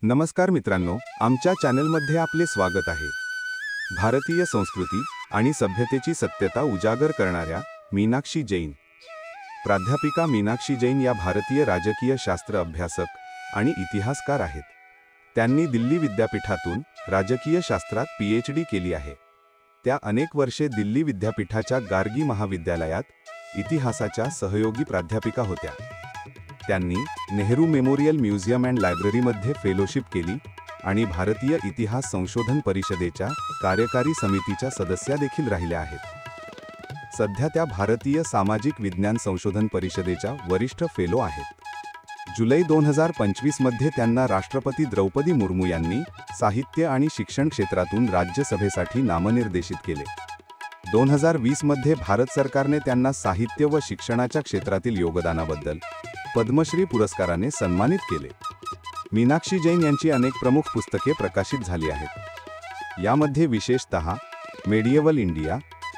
नमस्कार मित्रांनो, आमच्या चॅनलमध्ये आपले स्वागत आहे। भारतीय संस्कृती आणि सभ्यतेची सत्यता उजागर करणाऱ्या मीनाक्षी जैन। प्राध्यापिका मीनाक्षी जैन या भारतीय राजकीय शास्त्र अभ्यासक आणि इतिहासकार आहेत। त्यांनी दिल्ली विद्यापीठातून राजकीय शास्त्रात PhD केली आहे। त्या अनेक वर्षे दिल्ली विद्यापीठाच्या गार्गी महाविद्यालयात इतिहासाच्या सहयोगी प्राध्यापिका होत्या। त्यांनी नेहरू मेमोरियल म्युझियम अँड लायब्ररीमध्ये फेलोशिप केली आणि भारतीय इतिहास संशोधन परिषदेच्या कार्यकारी समितीच्या सदस्या देखील राहिल्या आहेत। सध्या त्या भारतीय सामाजिक विज्ञान संशोधन परिषदेच्या वरिष्ठ फेलो आहेत। जुलै 2025 मध्ये त्यांना राष्ट्रपती द्रौपदी मुर्मू यांनी साहित्य आणि शिक्षण क्षेत्रातून राज्यसभेसाठी नामनिर्देशित केले। 2020 मध्ये भारत सरकारने त्यांना साहित्य व शिक्षणाच्या क्षेत्रातील योगदानाबद्दल पद्मश्री पुरस्काराने सन्मानित केले। मीनाक्षी जैन यांची अनेक प्रमुख पुस्तके प्रकाशित झाली आहेत। यामध्ये विशेषतः मेडिएवल इंडिया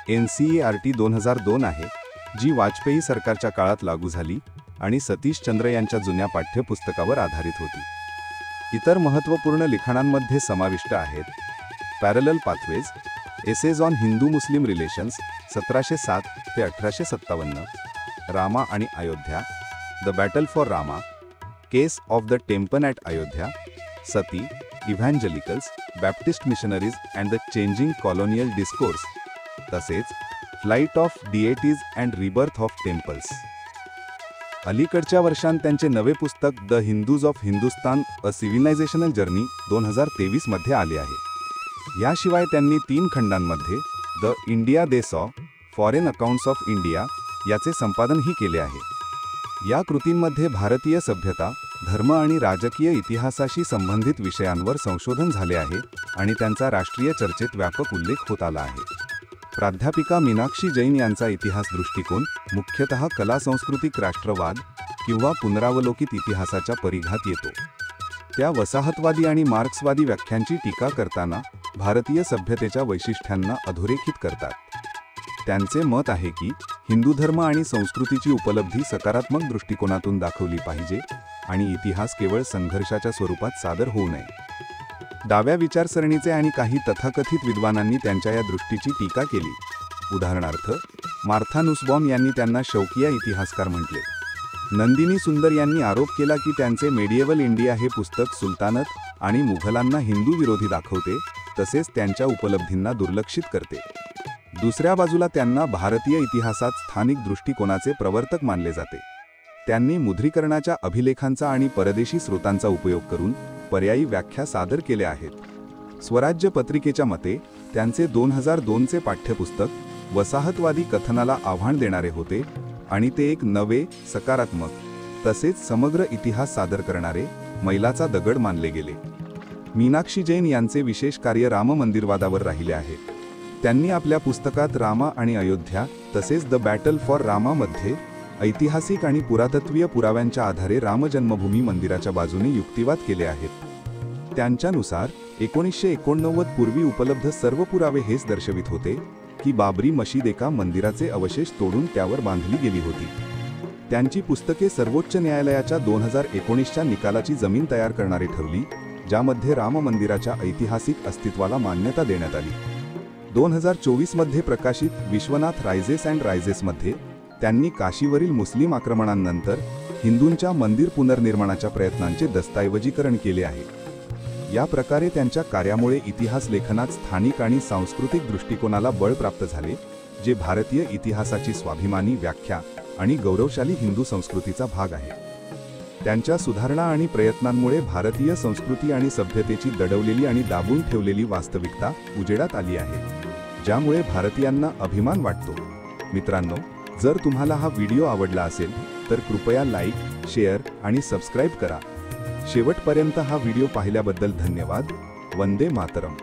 NCERT 2002 आहे, जी वाजपेयी सरकारच्या काळात लागू झाली आणि सतीश चंद्र यांच्या जुन्या पाठ्यपुस्तकावर आधारित होती। इतर महत्त्वपूर्ण लिखाणांमध्ये समाविष्ट आहेत parallel pathways, essays on Hindu Muslim relations 1707 ते 1857, रामा आणि Ayodhya, the battle for Rama, case of the temple at Ayodhya, sati, evangelicals, Baptist missionaries and the changing colonial discourse, तसेच flight of deities and rebirth of temples. अलीकडच्या वर्षांत त्यांचे नवे पुस्तक the Hindus of Hindustan a civilizational journey 2023 मध्ये आले आहे। याशिवाय त्यांनी 3 खंडांमध्ये the India they saw, foreign accounts of India याचे संपादनही केले आहे। या कृतींमध्ये भारतीय सभ्यता, धर्म आणि राजकीय इतिहासाशी संबंधित विषयांवर संशोधन झाले आहे आणि त्यांचा राष्ट्रीय चर्चेत व्यापक उल्लेख होत आला आहे। प्राध्यापिका मीनाक्षी जैन यांचा इतिहास दृष्टिकोन मुख्यतः कला सांस्कृतिक राष्ट्रवाद किंवा पुनरावलोकित इतिहासाच्या परिघात येतो। त्या वसाहतवादी आणि मार्क्सवादी व्याख्यांची टीका करताना भारतीय सभ्यतेच्या वैशिष्ट्यांना अधोरेखित करतात। त्यांचे मत आहे की हिंदू धर्म आणि संस्कृतीची उपलब्धी सकारात्मक दृष्टिकोनातून दाखवली पाहिजे आणि इतिहास केवळ संघर्षाच्या स्वरूपात सादर होऊ नये। डाव्या विचारसरणीचे आणि काही तथाकथित विद्वानांनी त्यांच्या या दृष्टीची टीका केली। उदाहरणार्थ, मार्था नुसबॉम यांनी त्यांना शौकिया इतिहासकार म्हटले। नंदिनी सुंदर यांनी आरोप केला की त्यांचे मेडिएवल इंडिया हे पुस्तक सुलतानत आणि मुघलांना हिंदू विरोधी दाखवते, तसेच त्यांच्या उपलब्धींना दुर्लक्षित करते। दुसऱ्या बाजूला त्यांना भारतीय इतिहासात स्थानिक दृष्टिकोनाचे प्रवर्तक मानले जाते। त्यांनी मुद्रीकरणाच्या अभिलेखांचा आणि परदेशी स्रोतांचा उपयोग करून पर्यायी व्याख्या सादर केल्या आहेत। स्वराज्य पत्रिकेच्या मते त्यांचे 2002 चे पाठ्यपुस्तक वसाहतवादी कथनाला आव्हान देणारे होते आणि ते एक नवे, सकारात्मक तसेच समग्र इतिहास सादर करणारे मैलाचा दगड मानले गेले। मीनाक्षी जैन यांचे विशेष कार्य राम मंदिरवादावर राहिले आहे। त्यांनी आपल्या पुस्तकात रामा आणि अयोध्या तसेच द बॅटल फॉर रामा मध्ये ऐतिहासिक आणि पुरातत्वीय पुराव्यांच्या आधारे राम जन्मभूमी मंदिराच्या बाजूने युक्तिवाद केले आहेत। त्यांच्यानुसार 1989 पूर्वी उपलब्ध सर्व पुरावे हेच दर्शवित होते की बाबरी मशीद एका मंदिराचे अवशेष तोडून त्यावर बांधली गेली होती। त्यांची पुस्तके सर्वोच्च न्यायालयाच्या 2019च्या निकालाची जमीन तयार करणारी ठरली, ज्यामध्ये राम मंदिराच्या ऐतिहासिक अस्तित्वाला मान्यता देण्यात आली। 2024 मध्ये प्रकाशित विश्वनाथ रायजेस अँड रायजेसमध्ये त्यांनी काशीवरील मुस्लिम आक्रमणांनंतर हिंदूंच्या मंदिर पुनर्निर्माणाच्या प्रयत्नांचे दस्तऐवजीकरण केले आहे। या प्रकारे त्यांच्या कार्यामुळे इतिहास लेखनात स्थानिक आणि सांस्कृतिक दृष्टिकोनाला बळ प्राप्त झाले, जे भारतीय इतिहासाची स्वाभिमानी व्याख्या आणि गौरवशाली हिंदू संस्कृतीचा भाग आहे। त्यांच्या सुधारणा आणि प्रयत्नांमुळे भारतीय संस्कृती आणि सभ्यतेची दडवलेली आणि दाबून ठेवलेली वास्तविकता उजेडात आली आहे, ज्यामुळे भारतीयांना अभिमान वाटतो। मित्रांनो, जर तुम्हाला हा व्हिडिओ आवडला असेल तर कृपया लाईक, शेअर आणि सबस्क्राईब करा। शेवटपर्यंत हा व्हिडिओ पाहिल्याबद्दल धन्यवाद। वंदे मातरम।